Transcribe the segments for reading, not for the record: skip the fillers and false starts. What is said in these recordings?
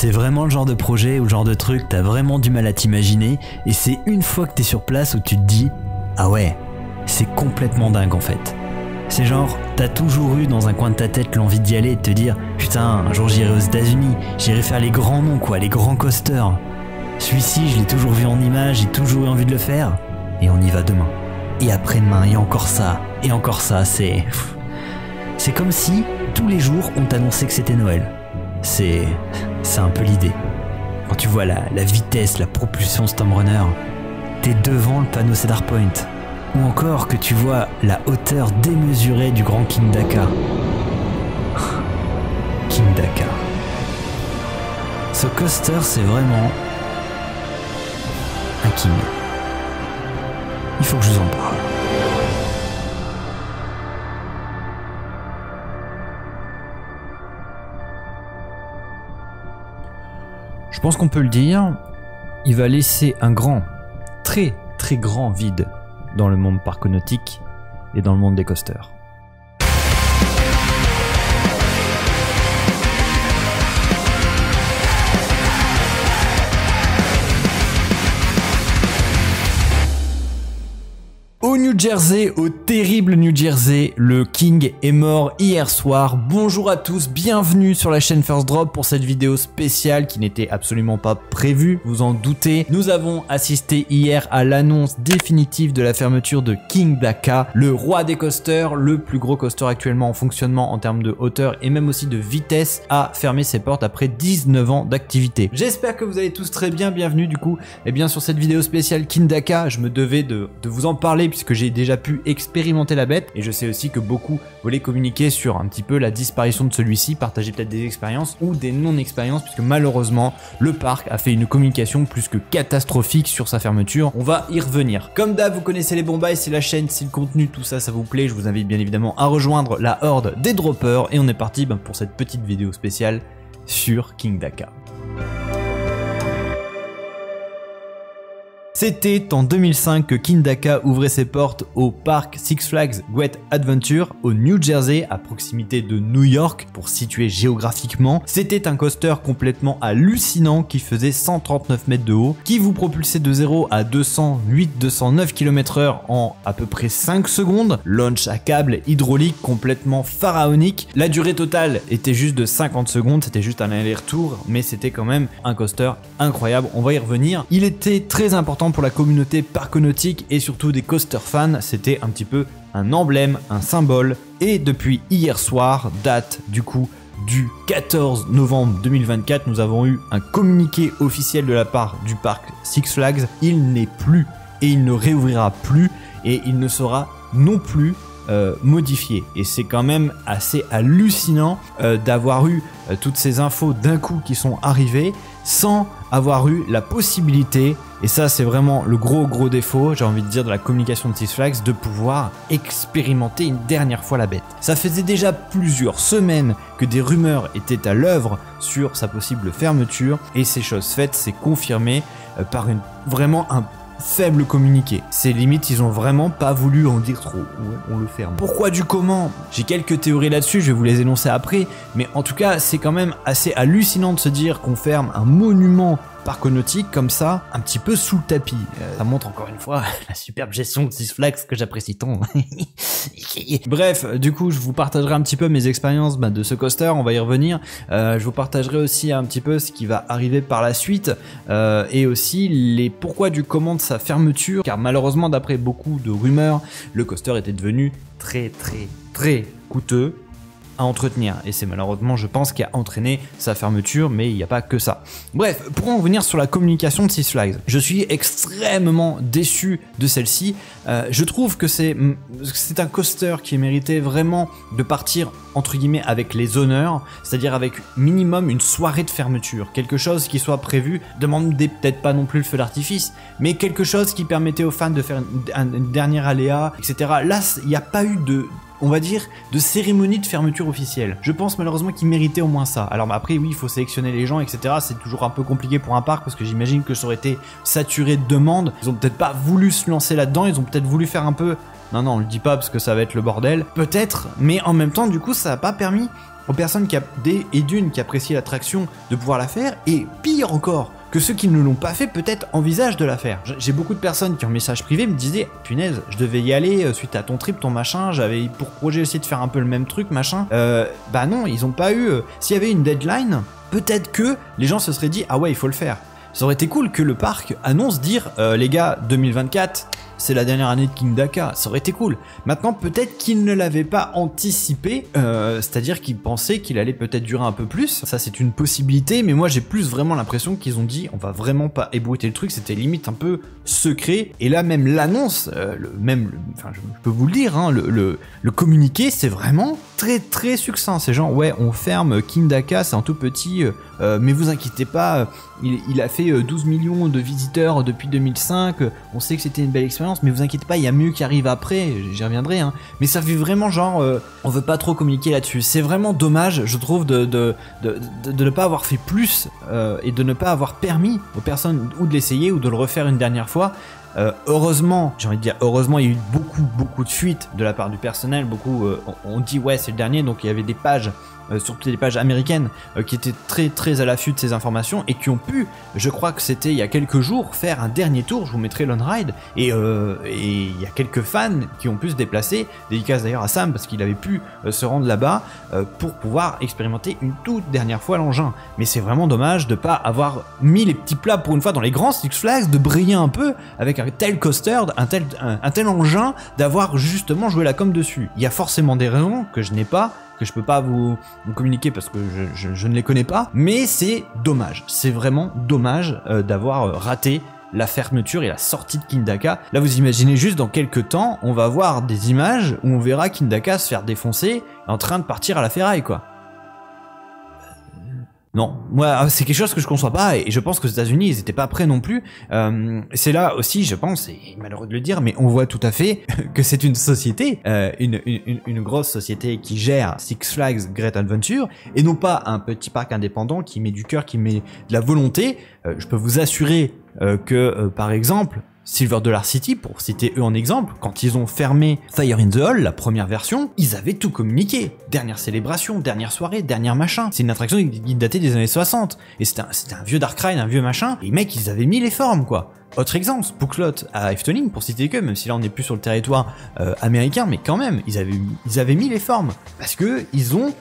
C'est vraiment le genre de projet ou le genre de truc t'as vraiment du mal à t'imaginer et c'est une fois que t'es sur place où tu te dis « Ah ouais, c'est complètement dingue en fait ». C'est genre, t'as toujours eu dans un coin de ta tête l'envie d'y aller et de te dire « Putain, un jour j'irai aux États-Unis, j'irai faire les grands noms quoi, les grands coasters. Celui-ci je l'ai toujours vu en image, j'ai toujours eu envie de le faire et on y va demain. Et après-demain et encore ça, c'est comme si tous les jours on t'annonçait que c'était Noël. C'est un peu l'idée. Quand tu vois la vitesse, la propulsion Stormrunner, t'es devant le panneau Cedar Point. Ou encore que tu vois la hauteur démesurée du Grand King Dakar. King Dakar. Ce coaster, c'est vraiment un king. Il faut que je vous en parle. Je pense qu'on peut le dire, il va laisser un grand, très très grand vide dans le monde parconautique et dans le monde des coasters. Au New Jersey, au terrible New Jersey, le King est mort hier soir. Bonjour à tous, bienvenue sur la chaîne First Drop pour cette vidéo spéciale qui n'était absolument pas prévue, vous en doutez. Nous avons assisté hier à l'annonce définitive de la fermeture de King Dakar, le roi des coasters, le plus gros coaster actuellement en fonctionnement en termes de hauteur et même aussi de vitesse, a fermé ses portes après 19 ans d'activité. J'espère que vous allez tous très bien, bienvenue du coup sur cette vidéo spéciale King Dakar. Je me devais de vous en parler puisque j'ai déjà pu expérimenter la bête et je sais aussi que beaucoup voulaient communiquer sur un petit peu la disparition de celui-ci, partager peut-être des expériences ou des non-expériences puisque malheureusement le parc a fait une communication plus que catastrophique sur sa fermeture. On va y revenir. Comme d'hab, vous connaissez les bons bails, c'est la chaîne, c'est le contenu, tout ça, ça vous plaît, je vous invite bien évidemment à rejoindre la horde des droppers et on est parti pour cette petite vidéo spéciale sur King Dakar. C'était en 2005 que King Dakar ouvrait ses portes au parc Six Flags Great Adventure au New Jersey, à proximité de New York, pour situer géographiquement. C'était un coaster complètement hallucinant qui faisait 139 mètres de haut, qui vous propulsait de 0 à 208-209 km/h en à peu près 5 secondes. Launch à câble hydraulique complètement pharaonique. La durée totale était juste de 50 secondes, c'était juste un aller-retour, mais c'était quand même un coaster incroyable, on va y revenir. Il était très important pour la communauté parconautique et surtout des coaster fans, c'était un petit peu un emblème, un symbole. Et depuis hier soir, date du coup du 14 novembre 2024, nous avons eu un communiqué officiel de la part du parc Six Flags. Il n'est plus et il ne réouvrira plus et il ne sera non plus modifié. Et c'est quand même assez hallucinant d'avoir eu toutes ces infos d'un coup qui sont arrivées sans avoir eu la possibilité, et ça c'est vraiment le gros défaut, j'ai envie de dire, de la communication de Six Flags, de pouvoir expérimenter une dernière fois la bête. Ça faisait déjà plusieurs semaines que des rumeurs étaient à l'œuvre sur sa possible fermeture, et c'est chose faite, c'est confirmé par vraiment un faible communiqué. C'est limite, ils ont vraiment pas voulu en dire trop. Ouais, on le ferme. Pourquoi du comment? J'ai quelques théories là-dessus, je vais vous les énoncer après, mais en tout cas, c'est quand même assez hallucinant de se dire qu'on ferme un monument parconautique comme ça, un petit peu sous le tapis. Ça montre encore une fois la superbe gestion de Six Flags que j'apprécie tant. Bref, du coup, je vous partagerai un petit peu mes expériences de ce coaster, on va y revenir. Je vous partagerai aussi un petit peu ce qui va arriver par la suite et aussi les pourquoi du comment de sa fermeture, car malheureusement, d'après beaucoup de rumeurs, le coaster était devenu très coûteux à entretenir et c'est malheureusement, je pense, qui a entraîné sa fermeture, mais il n'y a pas que ça. Bref, pour en revenir sur la communication de Six Flags, je suis extrêmement déçu de celle-ci. Je trouve que c'est un coaster qui méritait vraiment de partir entre guillemets avec les honneurs, c'est-à-dire avec minimum une soirée de fermeture, quelque chose qui soit prévu, demandez peut-être pas non plus le feu d'artifice, mais quelque chose qui permettait aux fans de faire une dernière aléa, etc. Là, il n'y a pas eu on va dire, de cérémonie de fermeture officielle. Je pense malheureusement qu'il méritait au moins ça. Alors après, oui, il faut sélectionner les gens, etc. C'est toujours un peu compliqué pour un parc parce que j'imagine que ça aurait été saturé de demandes. Ils ont peut-être pas voulu se lancer là-dedans, ils ont peut-être voulu faire un peu... Non, on le dit pas parce que ça va être le bordel. Peut-être, mais en même temps, du coup, ça n'a pas permis aux personnes qui apprécient l'attraction de pouvoir la faire, et pire encore, que ceux qui ne l'ont pas fait peut-être envisagent de la faire. J'ai beaucoup de personnes qui en message privé me disaient « Punaise, je devais y aller suite à ton trip, ton machin, j'avais pour projet aussi de faire un peu le même truc, machin. » Bah non, ils ont pas eu... S'il y avait une deadline, peut-être que les gens se seraient dit « Ah ouais, il faut le faire. » Ça aurait été cool que le parc annonce dire les gars, 2024, c'est la dernière année de King Daka, ça aurait été cool. Maintenant, peut-être qu'ils ne l'avaient pas anticipé, c'est-à-dire qu'ils pensaient qu'il allait peut-être durer un peu plus. Ça, c'est une possibilité, mais moi, j'ai plus vraiment l'impression qu'ils ont dit, on va vraiment pas ébruiter le truc, c'était limite un peu secret. Et là, même l'annonce, enfin, je peux vous le dire, hein, le communiqué, c'est vraiment très très succinct. C'est genre, ouais, on ferme King Daka, c'est un tout petit, mais vous inquiétez pas, il a fait 12 millions de visiteurs depuis 2005, on sait que c'était une belle expérience, mais vous inquiétez pas, il y a mieux qui arrive après, j'y reviendrai, hein. Mais ça fait vraiment genre, on veut pas trop communiquer là-dessus. C'est vraiment dommage, je trouve, de ne pas avoir fait plus, et de ne pas avoir permis aux personnes ou de l'essayer ou de le refaire une dernière fois. Heureusement, j'ai envie de dire heureusement, il y a eu beaucoup de fuites de la part du personnel, on dit ouais c'est le dernier, donc il y avait des pages, surtout des pages américaines, qui étaient très à l'affût de ces informations et qui ont pu, je crois que c'était il y a quelques jours, faire un dernier tour. Je vous mettrai l'on-ride, et il y a quelques fans qui ont pu se déplacer, dédicace d'ailleurs à Sam parce qu'il avait pu se rendre là-bas pour pouvoir expérimenter une toute dernière fois l'engin. Mais c'est vraiment dommage de pas avoir mis les petits plats pour une fois dans les grands Six Flags, de briller un peu avec un tel coaster, un tel engin, d'avoir justement joué la com dessus. Il y a forcément des raisons que je n'ai pas, que je peux pas vous communiquer parce que je ne les connais pas, mais c'est dommage, c'est vraiment dommage d'avoir raté la fermeture et la sortie de King Daka. Là, vous imaginez juste dans quelques temps, on va voir des images où on verra King Daka se faire défoncer en train de partir à la ferraille, quoi. Non, moi c'est quelque chose que je conçois pas, et je pense qu'aux États-Unis ils étaient pas prêts non plus. C'est là aussi, je pense, et malheureux de le dire, mais on voit tout à fait que c'est une société, une grosse société qui gère Six Flags Great Adventure, et non pas un petit parc indépendant qui met du cœur, qui met de la volonté. Je peux vous assurer que par exemple Silver Dollar City, pour citer eux en exemple, quand ils ont fermé Fire in the Hall, la première version, ils avaient tout communiqué. Dernière célébration, dernière soirée, dernière machin. C'est une attraction qui datait des années 60. Et c'était un vieux Dark Ride, un vieux machin. Et les mecs, ils avaient mis les formes, quoi. Autre exemple, Spooklot à Efteling, pour citer que, même si là on n'est plus sur le territoire américain, mais quand même, ils avaient mis les formes. Parce que ils ont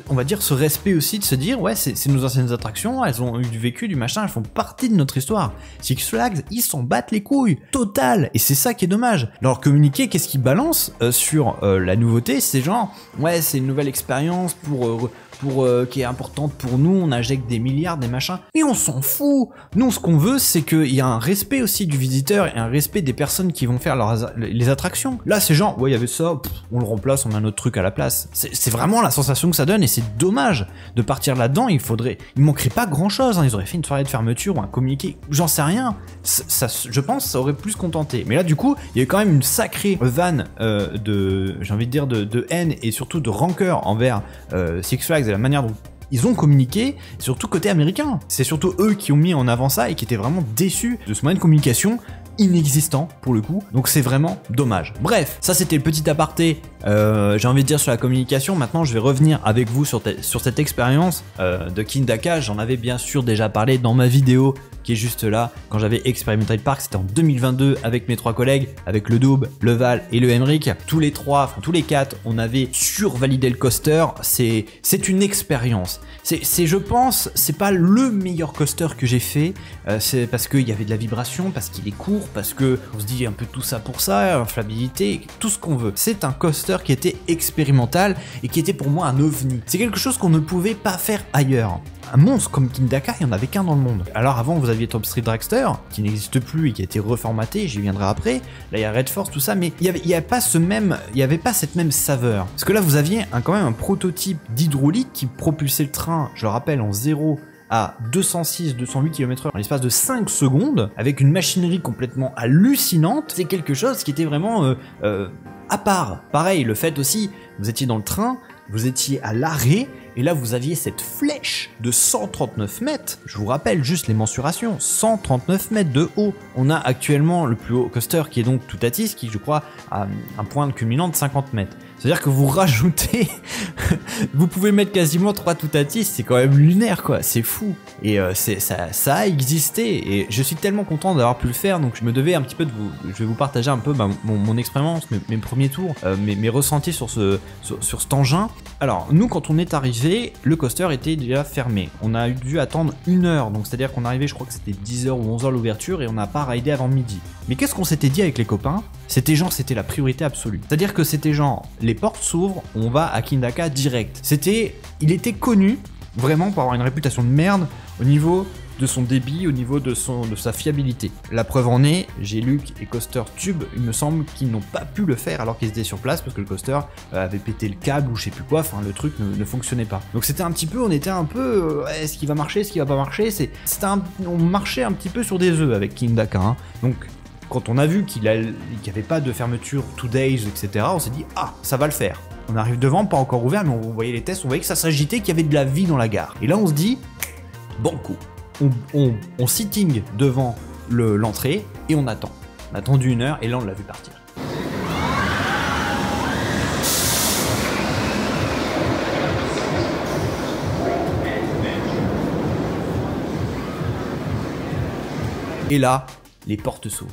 on va dire ce respect aussi de se dire ouais c'est nos anciennes attractions, elles ont eu du vécu, du machin, elles font partie de notre histoire. Six Flags, ils s'en battent les couilles, total, et c'est ça qui est dommage. Leur communiqué, qu'est-ce qu'ils balancent sur la nouveauté, c'est genre ouais c'est une nouvelle expérience qui est importante pour nous, on injecte des milliards, des machins, et on s'en fout. Nous, ce qu'on veut, c'est qu'il y a un respect aussi du visiteur et un respect des personnes qui vont faire les attractions. Là, c'est genre, ouais, il y avait ça, on le remplace, on met un autre truc à la place. C'est vraiment la sensation que ça donne, et c'est dommage de partir là-dedans. Il manquerait pas grand-chose, hein. Ils auraient fait une soirée de fermeture ou un communiqué, j'en sais rien. Ça, je pense, ça aurait plus contenté. Mais là, du coup, il y a eu quand même une sacrée vanne j'ai envie de dire, de haine et surtout de rancœur envers Six Flags et la manière dont ils ont communiqué, surtout côté américain. C'est surtout eux qui ont mis en avant ça et qui étaient vraiment déçus de ce moyen de communication inexistant pour le coup, donc c'est vraiment dommage. Bref, ça c'était le petit aparté, j'ai envie de dire sur la communication. Maintenant je vais revenir avec vous sur cette expérience de King Daka. J'en avais bien sûr déjà parlé dans ma vidéo qui est juste là, quand j'avais expérimenté le parc, c'était en 2022 avec mes 3 collègues, avec le Doub, le Val et le Emric. Tous les 4, on avait survalidé le coaster. C'est une expérience. Je pense, c'est pas le meilleur coaster que j'ai fait, c'est parce qu'il y avait de la vibration, parce qu'il est court, parce que on se dit un peu tout ça pour ça, inflammabilité, tout ce qu'on veut. C'est un coaster qui était expérimental et qui était pour moi un ovni. C'est quelque chose qu'on ne pouvait pas faire ailleurs. Un monstre comme King Daka, il n'y en avait qu'un dans le monde. Alors avant, vous aviez Top Street Dragster, qui n'existe plus et qui a été reformaté, j'y viendrai après. Là, il y a Red Force, tout ça, mais il n'y avait pas cette même saveur. Parce que là, vous aviez quand même un prototype d'hydraulique qui propulsait le train, je le rappelle, en 0 à 206-208 km/h en l'espace de 5 secondes, avec une machinerie complètement hallucinante. C'est quelque chose qui était vraiment à part. Pareil, le fait aussi, vous étiez dans le train, vous étiez à l'arrêt, et là vous aviez cette flèche de 139 mètres, je vous rappelle juste les mensurations, 139 mètres de haut. On a actuellement le plus haut coaster qui est donc Toutatis, qui je crois a un point de culminant de 50 mètres. C'est-à-dire que vous rajoutez, vous pouvez mettre quasiment 3 Toutatis, c'est quand même lunaire quoi, c'est fou. Et ça a existé et je suis tellement content d'avoir pu le faire, donc je me devais un petit peu je vais vous partager un peu mon expérience, mes premiers tours, mes ressentis sur cet engin. Alors nous quand on est arrivé, le coaster était déjà fermé, on a dû attendre 1 heure, donc c'est-à-dire qu'on est arrivé, je crois que c'était 10h ou 11h l'ouverture et on n'a pas raidé avant midi. Mais qu'est-ce qu'on s'était dit avec les copains? C'était la priorité absolue. C'est-à-dire que c'était genre, les portes s'ouvrent, on va à Kindaka direct. Il était connu, vraiment, pour avoir une réputation de merde, au niveau de son débit, au niveau de sa fiabilité. La preuve en est, j'ai lu et Coaster Tube, il me semble qu'ils n'ont pas pu le faire alors qu'ils étaient sur place parce que le coaster avait pété le câble ou je sais plus quoi, enfin le truc ne fonctionnait pas. Donc c'était un petit peu, on était un peu, est-ce qu'il va marcher, est-ce qu'il va pas marcher, on marchait un petit peu sur des œufs avec Kindaka, hein. Donc quand on a vu qu'il n'y avait pas de fermeture 2 days, etc., on s'est dit, ah, ça va le faire. On arrive devant, pas encore ouvert, mais on voyait les tests, on voyait que ça s'agitait, qu'il y avait de la vie dans la gare. Et là, on se dit, banco. On sitting devant l'entrée et on attend. On a attendu 1 heure et là, on l'a vu partir. Et là, les portes s'ouvrent.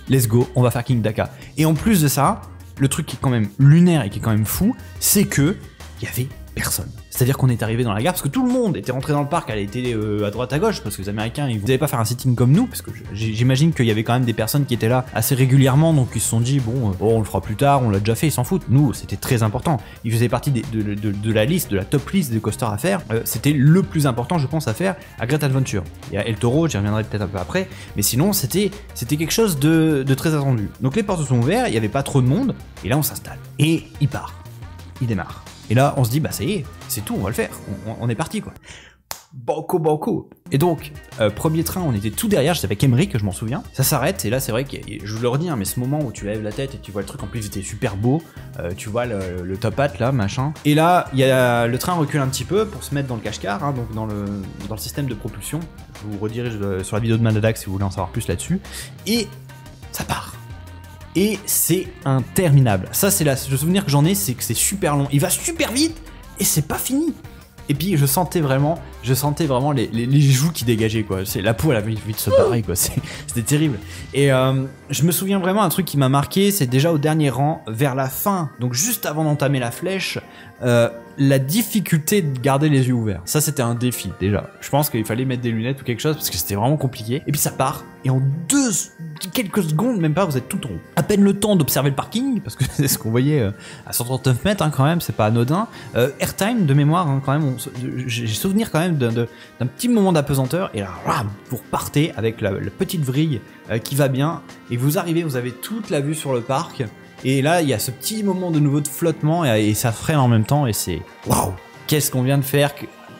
Let's go, on va faire Kindaka. Et en plus de ça, le truc qui est quand même lunaire et qui est quand même fou, c'est que il y avait personne. C'est-à-dire qu'on est arrivé dans la gare parce que tout le monde était rentré dans le parc, elle était à droite à gauche parce que les Américains ils n'avaient pas faire un sitting comme nous parce que j'imagine qu'il y avait quand même des personnes qui étaient là assez régulièrement, donc ils se sont dit bon on le fera plus tard, on l'a déjà fait, ils s'en foutent. Nous c'était très important, ils faisaient partie de la liste, de la top list des coasters à faire. C'était le plus important je pense à faire à Great Adventure. Il y a El Toro, j'y reviendrai peut-être un peu après, mais sinon c'était quelque chose de très attendu. Donc les portes sont ouvertes, il n'y avait pas trop de monde et là on s'installe et il part, il démarre. Et là, on se dit, bah ça y est, c'est tout, on va le faire, on est parti quoi. Banco. Et donc, premier train, on était tout derrière, j'étais avec Emmerich, je m'en souviens. Ça s'arrête, et là c'est vrai que, je vous le redis, hein, mais ce moment où tu lèves la tête et tu vois le truc, en plus il était super beau, tu vois le top hat là, machin. Et là, le train recule un petit peu pour se mettre dans le cache-car, hein, donc dans le système de propulsion. Je vous redirige sur la vidéo de Madadak si vous voulez en savoir plus là-dessus. Et ça part. Et c'est interminable. Ça, c'est le souvenir que j'en ai, c'est que c'est super long. Il va super vite et c'est pas fini. Et puis je sentais vraiment les joues qui dégageaient quoi. La peau elle avait envie de se barrer quoi. C'était terrible. Et je me souviens vraiment un truc qui m'a marqué, c'est déjà au dernier rang, vers la fin, donc juste avant d'entamer la flèche, la difficulté de garder les yeux ouverts. Ça c'était un défi déjà. Je pense qu'il fallait mettre des lunettes ou quelque chose parce que c'était vraiment compliqué. Et puis ça part et en quelques secondes, même pas, vous êtes tout en haut. À peine le temps d'observer le parking parce que c'est ce qu'on voyait à 139 mètres hein, quand même, c'est pas anodin. Airtime de mémoire hein, quand même. J'ai souvenir quand même d'un petit moment d'apesanteur et là, vous repartez avec la petite vrille qui va bien et vous arrivez, vous avez toute la vue sur le parc. Et là, il y a ce petit moment de nouveau de flottement et ça freine en même temps et c'est waouh, qu'est-ce qu'on vient de faire,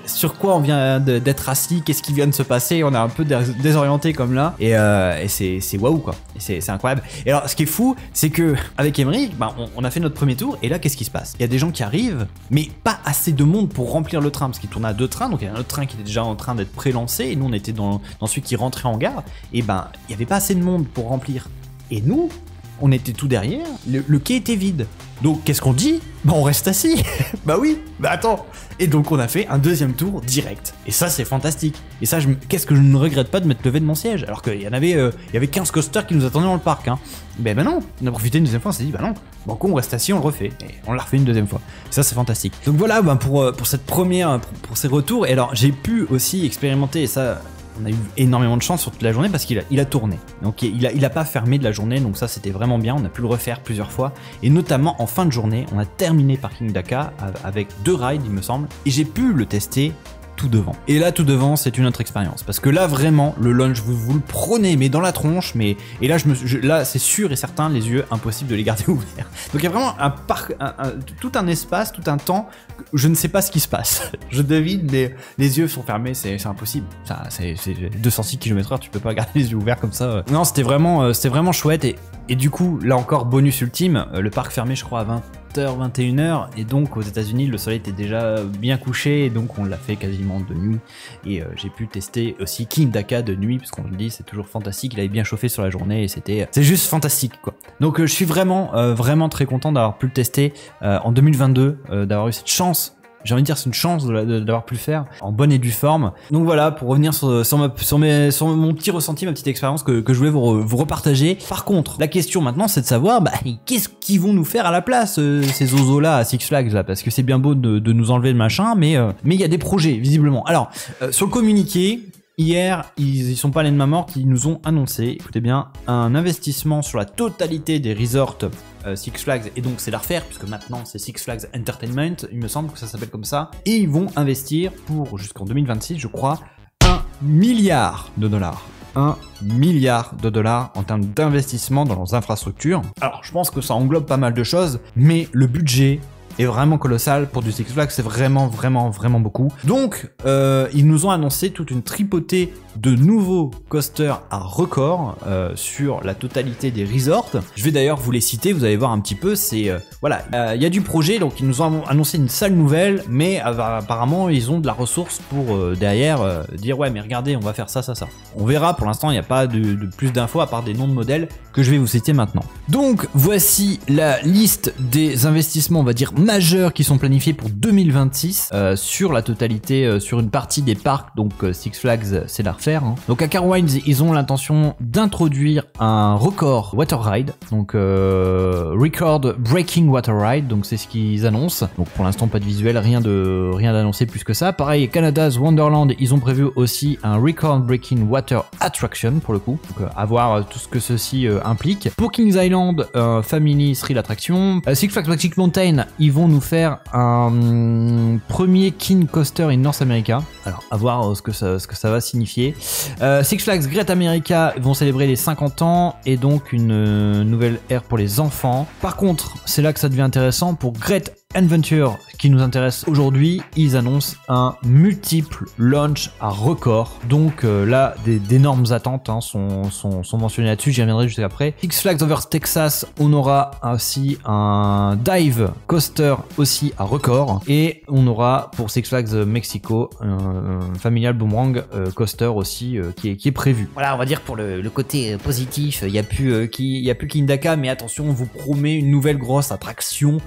sur quoi on vient d'être assis, qu'est-ce qui vient de se passer, on est un peu désorienté comme là et c'est waouh quoi, c'est incroyable. Et alors ce qui est fou, c'est que avec Emmerich, on a fait notre premier tour et là qu'est-ce qui se passe? Il y a des gens qui arrivent, mais pas assez de monde pour remplir le train parce qu'il tournait à 2 trains, donc il y a un autre train qui était déjà en train d'être pré-lancé et nous on était dans celui qui rentrait en gare et il y avait pas assez de monde pour remplir. Et nous, on était tout derrière, le quai était vide. Donc qu'est-ce qu'on dit? On reste assis. Bah oui, attends. Et donc on a fait un deuxième tour direct. Et ça c'est fantastique. Et ça, qu'est-ce que je ne regrette pas de m'être levé de mon siège. Alors qu'il y avait 15 coasters qui nous attendaient dans le parc. Hein. Ben non, on a profité une deuxième fois, on s'est dit bah non, on reste assis, on le refait. Et on l'a refait une deuxième fois. Et ça c'est fantastique. Donc voilà pour cette première, pour ces retours. Et alors j'ai pu aussi expérimenter, et ça... On a eu énormément de chance sur toute la journée parce qu'il a tourné. Donc il a pas fermé de la journée, donc ça c'était vraiment bien, on a pu le refaire plusieurs fois. Et notamment en fin de journée, on a terminé par Kindaka avec 2 rides il me semble, et j'ai pu le tester tout devant. Et là tout devant c'est une autre expérience parce que là vraiment le launch vous le prenez mais dans la tronche, et là là c'est sûr et certain les yeux impossible de les garder ouverts. Donc il y a vraiment un parc, tout un espace, tout un temps, je ne sais pas ce qui se passe. Je devine mais les yeux sont fermés, c'est impossible. Ça c'est 206 km/h, tu peux pas garder les yeux ouverts comme ça. Non, c'était vraiment chouette et du coup là encore bonus ultime, le parc fermé je crois à coaster 21h et donc aux États-Unis le soleil était déjà bien couché et donc on l'a fait quasiment de nuit et j'ai pu tester aussi King Daka de nuit parce qu'on le dit c'est toujours fantastique, il avait bien chauffé sur la journée et c'est juste fantastique quoi. Donc je suis vraiment très content d'avoir pu le tester en 2022, d'avoir eu cette chance. J'ai envie de dire c'est une chance d'avoir pu le faire en bonne et due forme. Donc voilà, pour revenir sur mon petit ressenti, ma petite expérience que je voulais vous repartager. Par contre, la question maintenant c'est de savoir qu'est-ce qu'ils vont nous faire à la place ces zozos là à Six Flags là, parce que c'est bien beau de nous enlever le machin, mais il y a des projets visiblement. Alors sur le communiqué, hier, ils sont pas allés de ma morte, ils nous ont annoncé, écoutez bien, un investissement sur la totalité des resorts Six Flags, et donc c'est la refaire puisque maintenant c'est Six Flags Entertainment, il me semble que ça s'appelle comme ça, et ils vont investir pour jusqu'en 2026 je crois 1 milliard de dollars. 1 milliard de dollars en termes d'investissement dans leurs infrastructures. Alors je pense que ça englobe pas mal de choses, mais le budget est vraiment colossal pour du Six Flags, c'est vraiment beaucoup. Donc ils nous ont annoncé toute une tripotée de nouveaux coasters à record sur la totalité des resorts. Je vais d'ailleurs vous les citer, vous allez voir un petit peu, c'est voilà, il y a du projet, donc ils nous ont annoncé une salle nouvelle, mais apparemment ils ont de la ressource pour derrière dire ouais mais regardez on va faire ça. On verra, pour l'instant il n'y a pas de plus d'infos à part des noms de modèles que je vais vous citer maintenant. Donc voici la liste des investissements on va dire majeurs qui sont planifiés pour 2026 sur la totalité, sur une partie des parcs, donc Six Flags c'est la refaire. Donc à Carowinds ils ont l'intention d'introduire un record water ride, donc record breaking water ride, donc c'est ce qu'ils annoncent. Donc pour l'instant pas de visuel, rien d'annoncé plus que ça. Pareil, Canada's Wonderland ils ont prévu aussi un record breaking water attraction pour le coup, donc à voir tout ce que ceci implique. Pour Kings Island, Family Thrill Attraction. Six Flags Magic Mountain ils vont nous faire un premier King Coaster in North America. Alors à voir ce que ça va signifier. Six Flags Great America vont célébrer les 50 ans et donc une nouvelle ère pour les enfants. Par contre, c'est là que ça devient intéressant. Pour Great Adventure qui nous intéresse aujourd'hui, ils annoncent un multiple launch à record. Donc là, d'énormes attentes sont mentionnées là-dessus, j'y reviendrai juste après. Six Flags Over Texas, on aura aussi un dive coaster aussi à record. Et on aura pour Six Flags Mexico un familial boomerang coaster aussi qui est prévu. Voilà, on va dire pour le côté positif, il n'y a plus King Daka, mais attention, on vous promet une nouvelle grosse attraction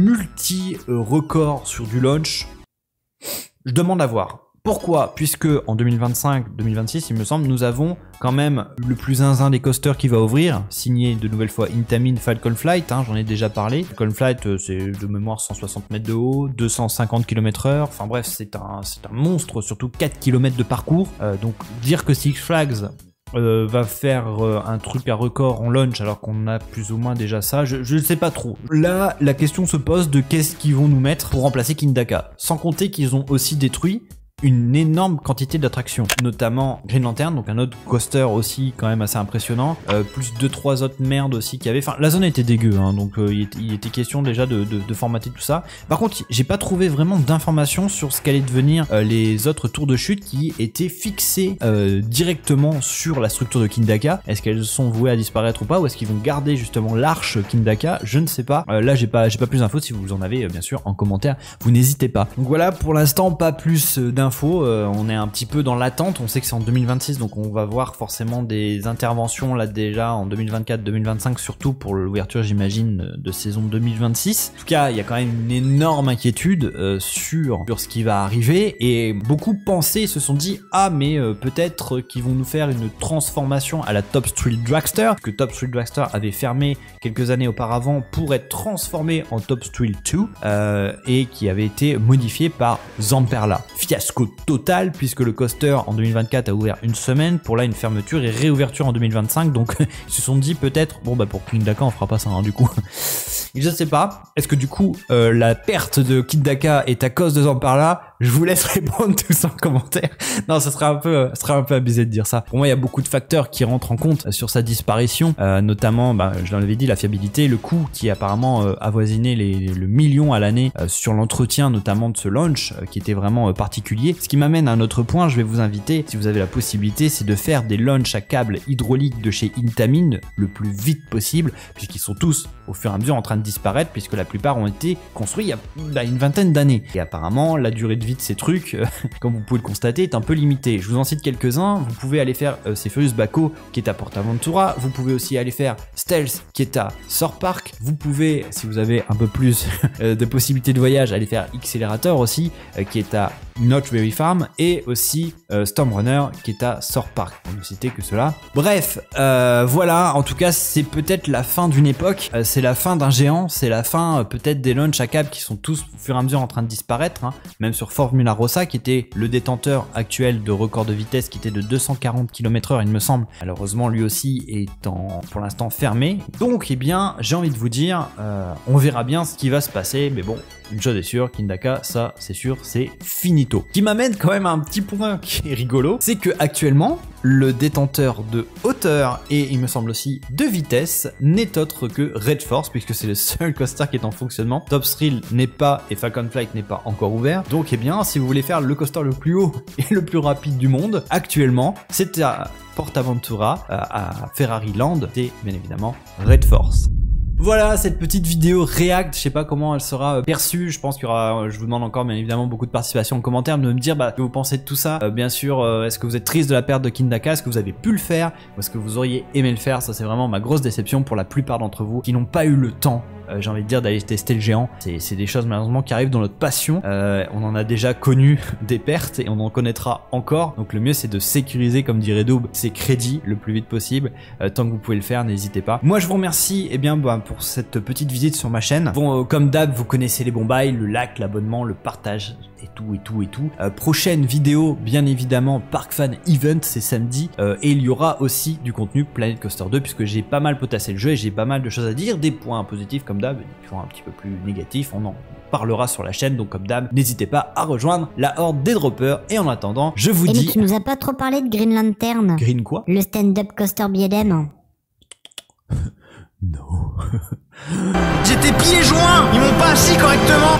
multi-record sur du launch. Je demande à voir. Pourquoi? Puisque en 2025-2026, il me semble, nous avons quand même le plus zinzin des coasters qui va ouvrir, signé de nouvelle fois Intamin Falcon Flight, j'en ai déjà parlé. Falcon Flight, c'est de mémoire 160 mètres de haut, 250 km/h, enfin bref, c'est un monstre, surtout 4 km de parcours. Donc dire que Six Flags va faire un truc à record en launch alors qu'on a plus ou moins déjà ça, je ne sais pas trop. Là, la question se pose de qu'est-ce qu'ils vont nous mettre pour remplacer King Daka, sans compter qu'ils ont aussi détruit une énorme quantité d'attractions, notamment Green Lantern, donc un autre coaster aussi quand même assez impressionnant, plus 2-3 autres merdes aussi qu'il y avait. Enfin, la zone était dégueu, donc il était question déjà de formater tout ça. Par contre, j'ai pas trouvé vraiment d'informations sur ce qu'allait devenir les autres tours de chute qui étaient fixés directement sur la structure de King Daka. Est-ce qu'elles sont vouées à disparaître ou pas, ou est-ce qu'ils vont garder justement l'arche King Daka? Je ne sais pas. Là, j'ai pas plus d'infos. Si vous en avez, bien sûr, en commentaire, vous n'hésitez pas. Donc voilà, pour l'instant, pas plus d'infos. On est un petit peu dans l'attente, on sait que c'est en 2026, donc on va voir forcément des interventions là déjà en 2024-2025, surtout pour l'ouverture j'imagine de saison 2026. En tout cas, il y a quand même une énorme inquiétude sur ce qui va arriver, et beaucoup pensaient, se sont dit ah mais peut-être qu'ils vont nous faire une transformation à la Top Thrill Dragster, que Top Thrill Dragster avait fermé quelques années auparavant pour être transformé en Top Thrill 2 et qui avait été modifié par Zamperla. Fiasco total puisque le coaster en 2024 a ouvert une semaine pour là une fermeture et réouverture en 2025, donc ils se sont dit peut-être bon bah pour King Daka on fera pas ça du coup. Je sais pas, est-ce que du coup la perte de King Daka est à cause de Zamperla? je vous laisse répondre tous en commentaire. Non, ça serait un peu abusé de dire ça. Pour moi, il y a beaucoup de facteurs qui rentrent en compte sur sa disparition, notamment, je l'avais dit, la fiabilité, le coût qui apparemment avoisinait le million à l'année sur l'entretien notamment de ce launch qui était vraiment particulier. Ce qui m'amène à un autre point, je vais vous inviter, si vous avez la possibilité, c'est de faire des launchs à câble hydraulique de chez Intamin le plus vite possible, puisqu'ils sont tous au fur et à mesure en train de disparaître, puisque la plupart ont été construits il y a une vingtaine d'années. Et apparemment, la durée de vie de ces trucs, comme vous pouvez le constater, est un peu limitée. Je vous en cite quelques-uns. Vous pouvez aller faire Cephirus Baco, qui est à Portaventura. Vous pouvez aussi aller faire Stealth, qui est à Thorpe Park. Vous pouvez, si vous avez un peu plus de possibilités de voyage, aller faire Accelerator aussi, qui est à Notchberry Farm, et aussi Stormrunner, qui est à Thorpe Park. On ne citait que cela. Bref, voilà. En tout cas, c'est peut-être la fin d'une époque. C'est la fin d'un géant. C'est la fin peut-être des launchs à câble qui sont tous au fur et à mesure en train de disparaître, hein. Même sur Formula Rossa, qui était le détenteur actuel de record de vitesse, qui était de 240 km/h, il me semble. Malheureusement, lui aussi est pour l'instant fermé. Donc, eh bien, j'ai envie de vous dire, on verra bien ce qui va se passer, mais bon, une chose est sûre, Kindaka, ça, c'est sûr, c'est finito. Qui m'amène quand même à un petit point qui est rigolo, c'est que actuellement, le détenteur de hauteur et il me semble aussi de vitesse n'est autre que Red Force, puisque c'est le seul coaster qui est en fonctionnement. Top Thrill n'est pas et Falcon Flight n'est pas encore ouvert. Donc eh bien, si vous voulez faire le coaster le plus haut et le plus rapide du monde, actuellement, c'est à Portaventura, à Ferrari Land, et bien évidemment Red Force. Voilà cette petite vidéo React, je sais pas comment elle sera perçue, je pense qu'il y aura, je vous demande encore bien évidemment beaucoup de participation en commentaire, de me dire ce que vous pensez de tout ça. Bien sûr, est-ce que vous êtes triste de la perte de Kindaka, est-ce que vous avez pu le faire, ou est-ce que vous auriez aimé le faire? Ça c'est vraiment ma grosse déception pour la plupart d'entre vous qui n'ont pas eu le temps, j'ai envie de dire, d'aller tester le géant. C'est des choses malheureusement qui arrivent dans notre passion, on en a déjà connu des pertes et on en connaîtra encore, donc le mieux c'est de sécuriser, comme dirait Doub, ses crédits le plus vite possible. Tant que vous pouvez le faire, n'hésitez pas. Moi je vous remercie pour cette petite visite sur ma chaîne. Bon, comme d'hab, vous connaissez les bons bails, le like, l'abonnement, le partage et tout. Prochaine vidéo, bien évidemment, Park Fan Event, c'est samedi, et il y aura aussi du contenu Planet Coaster 2, puisque j'ai pas mal potassé le jeu et j'ai pas mal de choses à dire, des points positifs comme d'hab, des points un petit peu plus négatifs, on en parlera sur la chaîne, donc comme d'hab, n'hésitez pas à rejoindre la horde des droppers, et en attendant, je vous dis... Mais tu nous as pas trop parlé de Green Lantern. Green quoi? Le stand-up coaster BLM. Non. J'étais pieds joints, ils m'ont pas assis correctement.